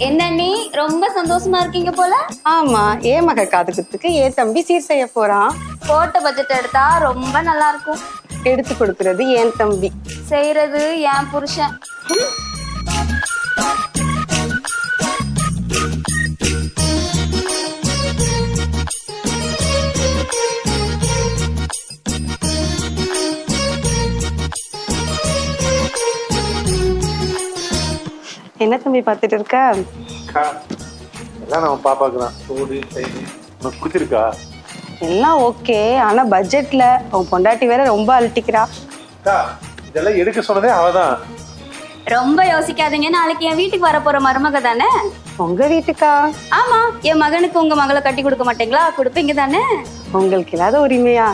என்ன நீ ரொம்ப சந்தோஷமா இருக்கீங்க போல. ஆமா, ஏன் மக காது குத்துக்கு ஏன் தம்பி சீர் செய்ய போறான். போட்ட பட்ஜெட் எடுத்தா ரொம்ப நல்லா இருக்கும். எடுத்து கொடுக்கறது ஏன் தம்பி, செய்யறது என் புருஷன். என்ன தம்பி பார்த்துட்டு இருக்க? எல்லாம் நம்ம பாப்பாக்கு தான் சூடு செய்தி உனக்கு பிடிச்சிருக்கா? எல்லாம் ஓகே, ஆனா பட்ஜெட்ல உன் பொண்டாட்டி வேற ரொம்ப அழட்டிக்கிறா. அக்கா, இதெல்லாம் எடுக்க சொன்னதே அவதான். ரொம்ப யோசிக்காதீங்க, நாளைக்கு என் வீட்டுக்கு வர போற மருமக தானே. உங்க வீட்டுக்கா? ஆமா, என் மகனுக்கு உங்க மகளை கட்டி கொடுக்க மாட்டீங்களா? கொடுப்பீங்க தானே. உங்களுக்கு இல்லாத உரிமையா?